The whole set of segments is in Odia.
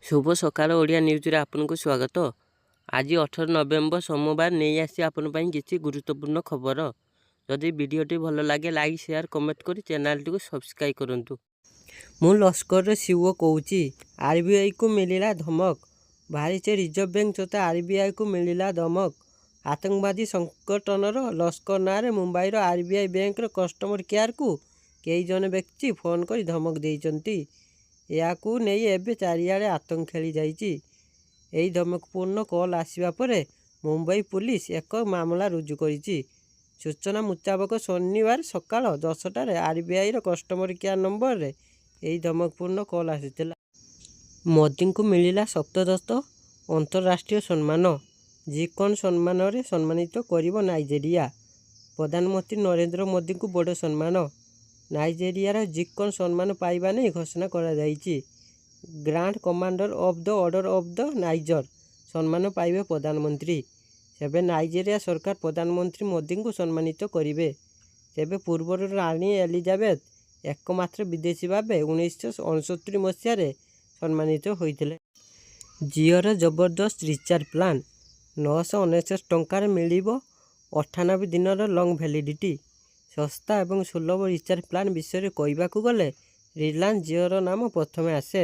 शुभ सकाळ ओडिया न्यूज रे आपनको स्वागत। आज 18 नवेम्बर सोमवार नहीं आसी आपण ପାଇଁ କିଛି गुरुत्वपूर्ण खबर। जदि वीडियोटी भल लगे लाइक शेयर कमेंट करी चैनल टी को सब्सक्राइब करंतु। मु लस्कर रे सीओ कहूची आरबीआई को मिलिला धमक। भारतीय रिजर्व बैंक तथा आरबीआई को मिलिला धमक। आतंकवादी संगठनर लस्कर नारे मुंबईर आरबीआई बैंक रो कस्टमर केयर को कई जन व्यक्ति फोन कर धमक देइचंती। या नहीं एवं चारिआडे आतंक खेली जाइए। यही धमकपूर्ण कल आसवा पर मुंबई पुलिस एक मामला रुजु करिछि। सूचना मुताबक शनिवार सकाल 10टार आरबीआई कस्टमर केयर नंबर रे यही धमकपूर्ण कल आसीथिला। मोदी को मिलिला सप्तदश अंतरराष्ट्रीय सम्मान। जिकन सम्मान रे सम्मानित करिबो नाइजेरिया। प्रधानमंत्री नरेंद्र मोदी को बड़ सम्मान। नाइजेरियार जिकन सम्मान पाइबा नहीं घोषणा करा जाइछि। Grand commander of the order of the Niger सम्मान पाइबे प्रधानमंत्री। सेबे नाइजेरिया सरकार प्रधानमंत्री मोदी को सम्मानित करिवे। तेबे पूर्वर रानी एलिजाबेथ एकमात्र विदेशी भावे 1969 मसीह सम्मानित होइथिले। जिओर जबरदस्त रिचार्ज प्लान 969 टंकार मिलिबो 98 दिनर लंग भैलिडिटी। सस्ता एवं सुलभ रिचार्ज प्लान विषय कहवाकू गले रिलायंस जिओर नाम प्रथम आसे।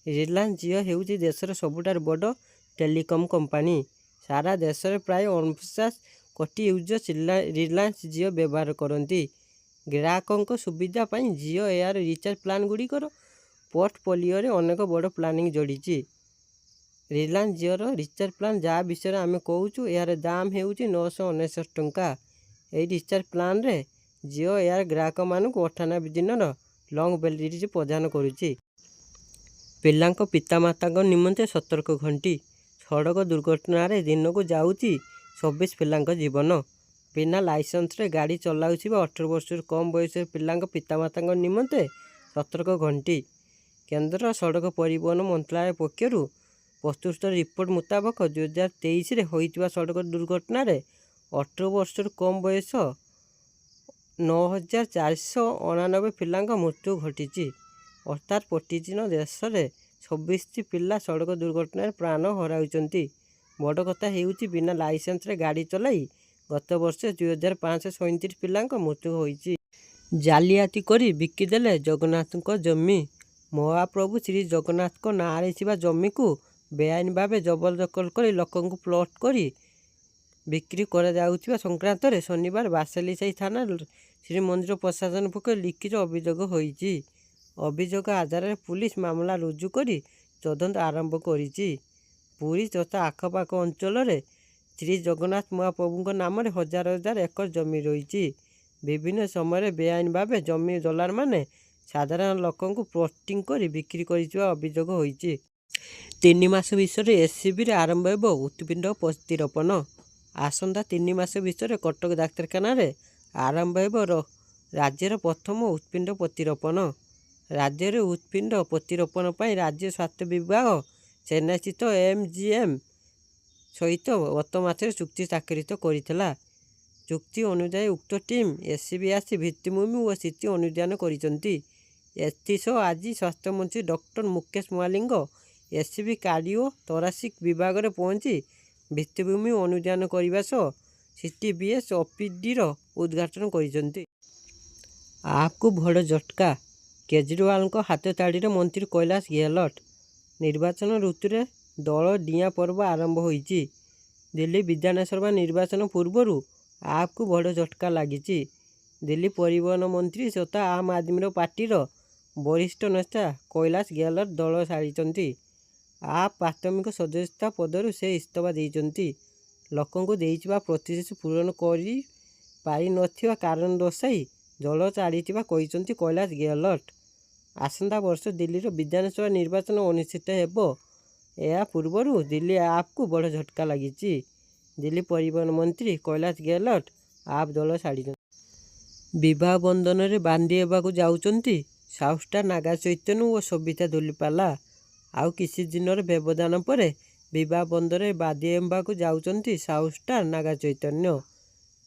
रिलायंस जिओ हेउची देशर सबुठार बड़ टेलीकॉम कंपनी। सारा देश में प्राय 49 कोटी यूजर्स रिलायंस जिओ व्यवहार करती। ग्राहकों सुविधा पाई जिओ एयर रिचार्ज प्लान गुड़िकर पोर्टफोलियो रे अनेक बड़ प्लानिंग जोड़ी। रिलायंस जिओर रिचार्ज प्लान जहाँ विषय आम कहूँ यार दाम हेउची 969 टंका। यही रिचार्ज प्लान रे जिओ एयर ग्राहक मानक 98 दिनर लंग वैलिडिटी प्रदान करुच्ची। पिलांको पितामाता निमंते सतर्क घंटी। सड़क दुर्घटना दिन को जाऊँगी 26 पिलांको जीवन। बिना लाइसेंस रे गाड़ी चलाउथिबा 18 वर्ष कम बयस पिलांको पितामाता निमंते सतर्क घंटी। केंद्र सड़क परिवहन मंत्रालय पक्षरु प्रस्तुत रिपोर्ट मुताबक 2023 रे होइतिबा सड़क दुर्घटना 18 वर्ष कम बयस 9489 पिलांको मृत्यु घटी। अर्थात प्रतिदिन देश में 26 पिला सड़क दुर्घटना प्राण हराउछंती। बड़ कथा हेउची बिना लाइसेंस रे गाड़ी चलाई गत वर्ष 2537 पिलांको मृत्यु होइची। जालियाती करी बिकिदेले जगन्नाथ जमी। महाप्रभु श्री जगन्नाथ को नारे थिबा जमी को बेआईन भावे जबरदखल कर लोकंकु प्लॉट करी बिक्री करा जाउथिबा संक्रांत रे शनिवार बासेलीसाही थाना श्रीमंदिर प्रशासन पक्ष लिखित अभियोग होइछि। अभियोग आधार पुलिस मामला रुजु करी तदंत आरंभ करिछि। पुरी तथा आखपाख अंचल रे श्री जगन्नाथ महाप्रभु नाम हजार हजार एकर जमी रही। विभिन्न समय बेआईन भावे जमी दलार माने साधारण लोकंकु प्लॉटिंग करी बिक्री करिଥିବା अभियोग होइछि। 3 मास विषय एससीबी रे आरंभ हेबो उत्पिंड प्रतिरोपण। आसंता 3 मास विषय कटक डाक्तरखाना रे आरंभ हेबो राज्यर प्रथम उत्पिंड प्रतिरोपण। राज्य रे उत्पिंड प्रतिरोपण पाई राज्य स्वास्थ्य विभाग चेन्नई स्थित एमजीएम सहित गत मासरे चुक्ति स्वाक्षरित करिथिला। चुक्ति अनुसार उक्त टीम एससीबी आसी भित्तिभूमि और स्थिति अनुध्यान करिसंती। एथिसह आज स्वास्थ्य मंत्री doctor Mukesh Mahaling SCB cardio thoracic विभाग रे पहुंची भित्तिभूमि अनुध्यान करने सह सीटीबीएस ओपीडी उद्घाटन करिसंती। आपको बड़ झटका। केजरीवाल हाथ ताड़ी मंत्री कैलाश गहलोत। निर्वाचन ऋतु रे दल डिया पर्व आरंभ होइछि। दिल्ली विधानसभा निर्वाचन पूर्वर आपको बड़ झटका लगी। दिल्ली परिवहन मंत्री तथा आम आदमी पार्टी वरिष्ठ नेता कैलाश गहलोत दल छाड़ी आप प्राथमिक सदस्यता पदर से इस्तीफा देइचंती। लोकंकु देइथिबा प्रतिश्रुति पूरण करि पारि नथिबा कारण दर्शाई दल छाड़िथिबा कहिसंती कैलाश गहलोत। आसंता वर्ष दिल्ली विधानसभा निर्वाचन अनुष्ठित हेबो। या पूर्वर दिल्ली आपको बड़ झटका लगी। दिल्ली परिवहन मंत्री कैलाश गहलोत आप दल छाड़ी। विवाह बंधन रे बांधी हेबाकू जाउचंती साउस्टार नागा चैतन्य और सबिता धूलिपाला। आउ किसी दिन व्यवधान पर विवाह बंधन रे बांधी हेबाकू जाउचंती साउस्टार नागा चैतन्य।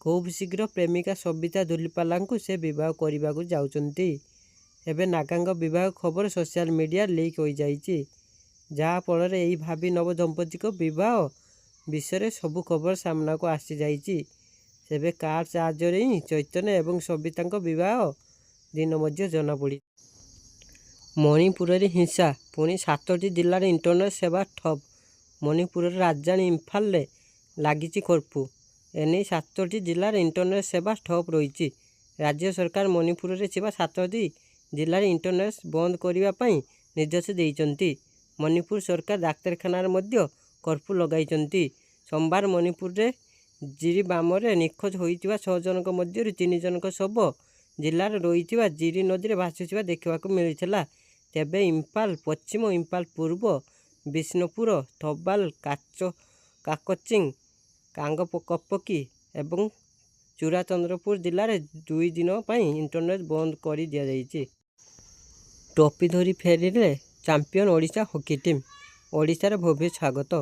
खूब शीघ्र प्रेमिका सबिता धूलिपाला से विवाह करने जाउचंती। एबे नागांग विवाह खबर सोशल मीडिया लीक हो जाइछि। ଯାହାଫଳରେ ଏହି ଭାବି ନବ ଦମ୍ପତିଙ୍କ ବିବାହ ବିଷୟରେ ସବୁ ଖବର ସାମ୍ନାକୁ ଆସିଯାଇଛି। ତେବେ କାର୍ ସାହାଯ୍ୟରେ ହିଁ ଚୈତନ୍ୟ ଏବଂ ସବିତାଙ୍କ ବିବାହ ଦିନ ମଧ୍ୟ ଜଣାପଡ଼ି। ମଣିପୁରରେ ହିଂସା, ପୁଣି 7ଟି ଜିଲ୍ଲାରେ ଇଣ୍ଟରନେଟ୍ ସେବା ଠପ୍। ମଣିପୁରର ରାଜଧାନୀ ଇମ୍ଫାଲରେ ଲାଗିଛି କର୍ଫ୍ୟୁ। ଏନେଇ 7ଟି ଜିଲ୍ଲାରେ ଇଣ୍ଟରନେଟ୍ ସେବା ଠପ୍ ରହିଛି। ରାଜ୍ୟ ସରକାର ମଣିପୁରରେ ଥିବା 7ଟି ଜିଲ୍ଲାରେ ଇଣ୍ଟରନେଟ୍ ବନ୍ଦ କରିବା ପାଇଁ ନିର୍ଦ୍ଦେଶ ଦେଇଛନ୍ତି। ମଣିପୁର ସରକାର ଡାକ୍ତରଖାନାରେ ମଧ୍ୟ କର୍ଫ୍ୟୁ ଲଗାଇଛନ୍ତି। ସୋମବାର ମଣିପୁରରେ ଜିରିବାମରେ ନିଖୋଜ ହୋଇଥିବା 6 ଜଣଙ୍କ ମଧ୍ୟରୁ 3 ଜଣଙ୍କ ଶବ ଜିଲ୍ଲାରେ ରହିଥିବା ଜିରି ନଦୀରେ ଭାସୁଥିବା ଦେଖିବାକୁ ମିଳିଥିଲା। ତେବେ ଇମ୍ଫାଲ ପଶ୍ଚିମ, ଇମ୍ଫାଲ ପୂର୍ବ, ବିଷ୍ଣୁପୁର, ଥବାଲ, କାକଚିଂ, କାଙ୍ଗପୋକପକି ଏବଂ ଚୁରାଚନ୍ଦ୍ରପୁର ଜିଲ୍ଲାରେ 2 ଦିନ ପାଇଁ ଇଣ୍ଟରନେଟ୍ ବନ୍ଦ କରି ଦିଆଯାଇଛି। ଟ୍ରଫି ଧରି ଫେରିଲେ ଚାମ୍ପିୟନ ଓଡ଼ିଶା ହକି ଟିମ୍। ଓଡ଼ିଶାର ଭବ୍ୟ ସ୍ୱାଗତ।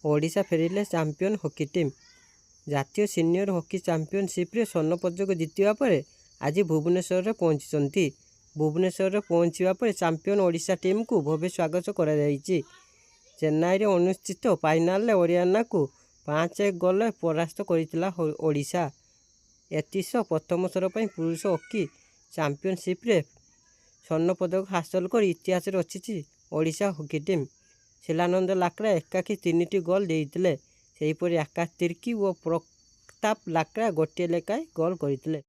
ଓଡ଼ିଶା ଫେରିଲେ ଚାମ୍ପିୟନ ହକି ଟିମ୍। ଜାତୀୟ ସିନିୟର ହକି ଚାମ୍ପିୟନସିପ୍ରେ ସ୍ୱର୍ଣ୍ଣ ପଦକ ଜିତିବା ପରେ ଆଜି ଭୁବନେଶ୍ୱରରେ ପହଞ୍ଚିଛନ୍ତି। ଭୁବନେଶ୍ୱରରେ ପହଞ୍ଚିବା ପରେ ଚାମ୍ପିୟନ ଓଡ଼ିଶା ଟିମ୍କୁ ଭବ୍ୟ ସ୍ୱାଗତ କରାଯାଇଛି। ଚେନ୍ନାଇରେ ଅନୁଷ୍ଠିତ ଫାଇନାଲରେ ହରିୟାଣାକୁ 5-1 ଗୋଲରେ ପରାସ୍ତ କରିଥିଲା ଓଡ଼ିଶା। ଏଥିସହ ପ୍ରଥମ ଥର ପାଇଁ ପୁରୁଷ ହକି ଚାମ୍ପିୟନସିପ୍ରେ ସ୍ୱର୍ଣ୍ଣ ପଦକ ହାସଲ କରି ଇତିହାସ ରଚିଛି ଓଡ଼ିଶା ହକି ଟିମ୍। ଶିଳାନନ୍ଦ ଲାକ୍ରା ଏକାକୀ 3ଟି ଗୋଲ୍ ଦେଇଥିଲେ। ସେହିପରି ଆକାଶ ତିର୍କୀ ଓ ପ୍ରତାପ ଲାକ୍ରା ଗୋଟିଏ ଲେଖାଏଁ ଗୋଲ୍ କରିଥିଲେ।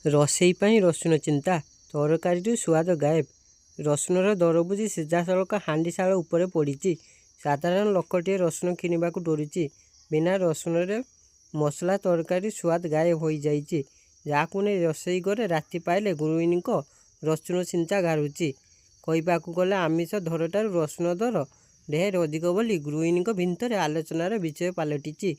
ରୋଷେଇ ପାଇଁ ରସୁଣ ଚିନ୍ତା, ତରକାରୀରୁ ସୁଆଦ ଗାୟବ। ରସୁଣର ଦର ବୁଝି ସିଧାସଳଖ ହାଣ୍ଡିଶାଳ ଉପରେ ପଡ଼ିଛି। ସାଧାରଣ ଲୋକଟିଏ ରସୁଣ କିଣିବାକୁ ଡରୁଛି। ବିନା ରସୁଣରେ ମସଲା ତରକାରୀ ସୁଆଦ ଗାୟବ ହୋଇଯାଇଛି। ଯାହାକୁ ନେଇ ରୋଷେଇ ଘରେ ରାତି ପାଇଲେ ଗୃହିଣୀଙ୍କ ରସୁଣ ଚିନ୍ତା ଘାରୁଛି। କହିବାକୁ ଗଲେ ଆମିଷ ଦରଠାରୁ ରସୁଣ ଦର ଢେର ଅଧିକ ବୋଲି ଗୃହିଣୀଙ୍କ ଭିତରେ ଆଲୋଚନାର ବିଷୟ ପାଲଟିଛି।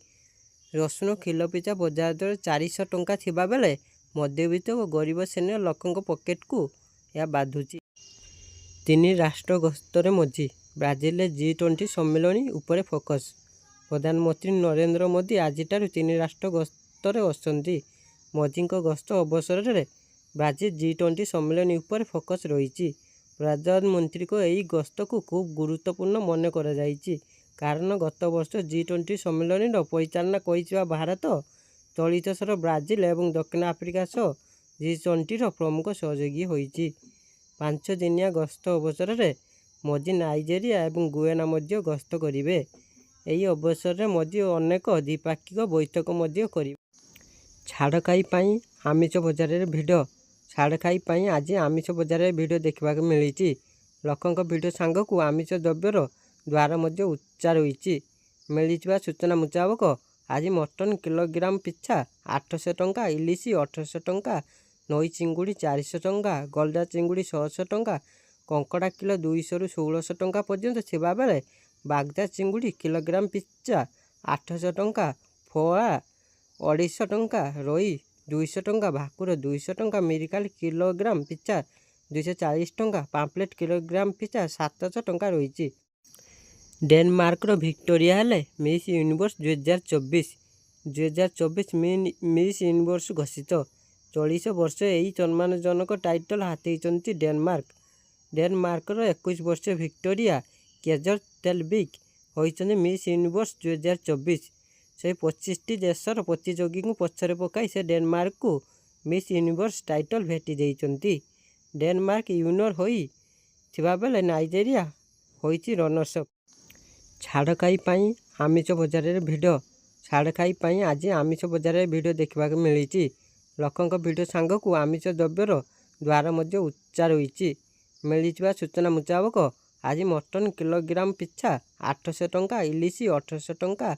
ରସୁଣ କିଲୋ ପିଛା ବଜାର ଦର 400 ଟଙ୍କା ଥିବାବେଳେ ମଧ୍ୟବିତ୍ତ ଓ ଗରିବ ଶ୍ରେଣୀର ଲୋକଙ୍କ ପକେଟକୁ ଏହା ବାଧୁଛି। 3 ରାଷ୍ଟ୍ର ଗସ୍ତରେ ମୋଦି। ବ୍ରାଜିଲରେ G20 ସମ୍ମିଳନୀ ଉପରେ ଫୋକସ୍। ପ୍ରଧାନମନ୍ତ୍ରୀ ନରେନ୍ଦ୍ର ମୋଦି ଆଜିଠାରୁ 3 ରାଷ୍ଟ୍ର ଗସ୍ତରେ ଅଛନ୍ତି। ମୋଦିଙ୍କ ଗସ୍ତ ଅବସରରେ ବ୍ରାଜିଲ G20 ସମ୍ମିଳନୀ ଉପରେ ଫୋକସ୍ ରହିଛି। ପ୍ରଧାନମନ୍ତ୍ରୀଙ୍କ ଏହି ଗସ୍ତକୁ ଖୁବ୍ ଗୁରୁତ୍ୱପୂର୍ଣ୍ଣ ମନେ କରାଯାଇଛି। କାରଣ ଗତ ବର୍ଷ G20 ସମ୍ମିଳନୀର ପରିଚାଳନା କରିଥିବା ଭାରତ ଚଳିତ ଥର ବ୍ରାଜିଲ ଏବଂ ଦକ୍ଷିଣ ଆଫ୍ରିକା ସହ G20ର ପ୍ରମୁଖ ସହଯୋଗୀ ହୋଇଛି। 5 ଦିନିଆ ଗସ୍ତ ଅବସରରେ ମୋଦି ନାଇଜେରିଆ ଏବଂ ଗୁୟାନା ମଧ୍ୟ ଗସ୍ତ କରିବେ। ଏହି ଅବସରରେ ମୋଦି ଅନେକ ଦ୍ୱିପାକ୍ଷିକ ବୈଠକ ମଧ୍ୟ କରିବେ। ଛାଡ଼ଖାଇ ପାଇଁ ଆମିଷ ବଜାରରେ ଭିଡ଼। ଛାଡ଼ଖାଇ ପାଇଁ ଆଜି ଆମିଷ ବଜାରରେ ଭିଡ଼ ଦେଖିବାକୁ ମିଳିଛି। ଲୋକଙ୍କ ଭିଡ଼ ସାଙ୍ଗକୁ ଆମିଷ ଦ୍ରବ୍ୟର ଦ୍ୱାର ମଧ୍ୟ ଉଚ୍ଚା ରହିଛି। ମିଳିଥିବା ସୂଚନା ମୁତାବକ ଆଜି ମଟନ କିଲୋଗ୍ରାମ ପିଛା 800 ଟଙ୍କା, ଇଲିସି 1800 ଟଙ୍କା, ନଈ ଚିଙ୍ଗୁଡ଼ି 400 ଟଙ୍କା, ଗଲଦା ଚିଙ୍ଗୁଡ଼ି 600 ଟଙ୍କା, କଙ୍କଡ଼ା କିଲୋ 200ରୁ 1600 ଟଙ୍କା ପର୍ଯ୍ୟନ୍ତ ଥିବାବେଳେ ବାଗଦା ଚିଙ୍ଗୁଡ଼ି କିଲୋଗ୍ରାମ ପିଛା 800 ଟଙ୍କା, ପୋହଳା 250 ଟଙ୍କା, ରୋହି 200 ଟଙ୍କା, ଭାକୁର 200 ଟଙ୍କା, ମିରିକାଳି କିଲୋଗ୍ରାମ ପିଛା 240 ଟଙ୍କା, ପାମ୍ପଲେଟ୍ କିଲୋଗ୍ରାମ ପିଛା 700 ଟଙ୍କା ରହିଛି। ଡେନମାର୍କର ଭିକ୍ଟୋରିଆ ହେଲେ ମିସ୍ ୟୁନିଭର୍ସ 2024। 2024 ମିସ୍ ୟୁନିଭର୍ସ ଘୋଷିତ। 40 ବର୍ଷ ଏହି ସମ୍ମାନଜନକ ଟାଇଟଲ ହାତେଇଛନ୍ତି ଡେନମାର୍କ। ଡେନମାର୍କର 21 ବର୍ଷୀୟ ଭିକ୍ଟୋରିଆ କେଜରତେଲବିକ୍ ହୋଇଛନ୍ତି ମିସ୍ ୟୁନିଭର୍ସ 2024। ସେ 25ଟି ଦେଶର ପ୍ରତିଯୋଗୀଙ୍କୁ ପଛରେ ପକାଇ ସେ ଡେନମାର୍କକୁ ମିସ୍ ୟୁନିଭର୍ସ ଟାଇଟଲ ଭେଟି ଦେଇଛନ୍ତି। ଡେନମାର୍କ ୱିନର ହୋଇ ଥିବାବେଳେ ନାଇଜେରିଆ ହୋଇଛି ରନର୍ସ ଅପ୍। ଛାଡ଼ଖାଇ ପାଇଁ ଆମିଷ ବଜାରରେ ଭିଡ଼। ଛାଡ଼ଖାଇ ପାଇଁ ଆଜି ଆମିଷ ବଜାରରେ ଭିଡ଼ ଦେଖିବାକୁ ମିଳିଛି। ଲୋକଙ୍କ ଭିଡ଼ ସାଙ୍ଗକୁ ଆମିଷ ଦ୍ରବ୍ୟର ଦ୍ୱାର ମଧ୍ୟ ଉଚ୍ଚା ରହିଛି। ମିଳିଥିବା ସୂଚନା ମୁତାବକ ଆଜି ମଟନ କିଲୋଗ୍ରାମ ପିଛା 800 ଟଙ୍କା, ଇଲିସି 1800 ଟଙ୍କା,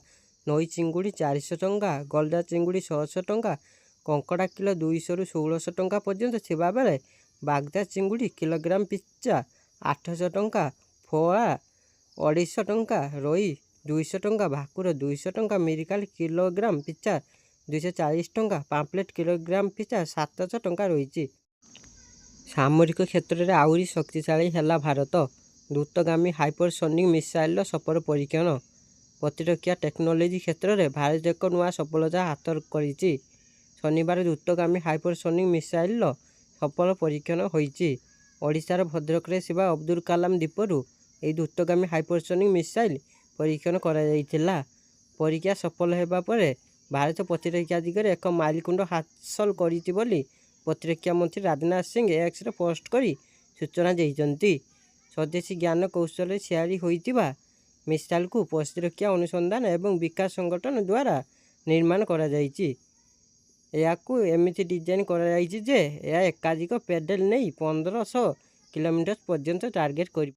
ନଈ ଚିଙ୍ଗୁଡ଼ି 400 ଟଙ୍କା, ଗଲଦା ଚିଙ୍ଗୁଡ଼ି 600 ଟଙ୍କା, କଙ୍କଡ଼ା କିଲୋ 200ରୁ 1600 ଟଙ୍କା ପର୍ଯ୍ୟନ୍ତ ଥିବାବେଳେ ବାଗଦା ଚିଙ୍ଗୁଡ଼ି କିଲୋଗ୍ରାମ ପିଛା 800 ଟଙ୍କା, ପୋହଳା 250 ଟଙ୍କା, ରୋହି 200 ଟଙ୍କା, ଭାକୁର 200 ଟଙ୍କା, ମିରିକାଳି କିଲୋଗ୍ରାମ ପିଛା 240 ଟଙ୍କା, ପାମ୍ପଲେଟ୍ କିଲୋଗ୍ରାମ ପିଛା 700 ଟଙ୍କା ରହିଛି। ସାମରିକ କ୍ଷେତ୍ରରେ ଆହୁରି ଶକ୍ତିଶାଳୀ ହେଲା ଭାରତ। ଦ୍ରୁତଗାମୀ ହାଇପରସୋନିକ୍ ମିସାଇଲର ସଫଳ ପରୀକ୍ଷଣ। ପ୍ରତିରକ୍ଷା ଟେକ୍ନୋଲୋଜି କ୍ଷେତ୍ରରେ ଭାରତ ଏକ ନୂଆ ସଫଳତା ହାସଲ କରିଛି। ଶନିବାର ଦ୍ରୁତଗାମୀ ହାଇପରସୋନିକ୍ ମିସାଇଲର ସଫଳ ପରୀକ୍ଷଣ ହୋଇଛି। ଓଡ଼ିଶାର ଭଦ୍ରକରେ ଥିବା ଅବଦୁଲ କାଲାମ ଦ୍ୱୀପରୁ ଏହି ଦ୍ରୁତଗାମୀ ହାଇପରସୋନିକ୍ ମିସାଇଲ୍ ପରୀକ୍ଷଣ କରାଯାଇଥିଲା। ପରୀକ୍ଷା ସଫଳ ହେବା ପରେ ଭାରତ ପ୍ରତିରକ୍ଷା ଦିଗରେ ଏକ ମାଇଲଖୁଣ୍ଟ ହାସଲ କରିଛି ବୋଲି ପ୍ରତିରକ୍ଷା ମନ୍ତ୍ରୀ ରାଜନାଥ ସିଂ ଏକ୍ସରେ ପୋଷ୍ଟ କରି ସୂଚନା ଦେଇଛନ୍ତି। ସ୍ୱଦେଶୀ ଜ୍ଞାନ କୌଶଳରେ ତିଆରି ହୋଇଥିବା ମିସାଇଲକୁ ପ୍ରତିରକ୍ଷା ଅନୁସନ୍ଧାନ ଏବଂ ବିକାଶ ସଂଗଠନ ଦ୍ୱାରା ନିର୍ମାଣ କରାଯାଇଛି। ଏହାକୁ ଏମିତି ଡିଜାଇନ୍ କରାଯାଇଛି ଯେ ଏହା ଏକାଧିକ ପେଡେଲ୍ ନେଇ 1500 କିଲୋମିଟର ପର୍ଯ୍ୟନ୍ତ ଟାର୍ଗେଟ୍ କରି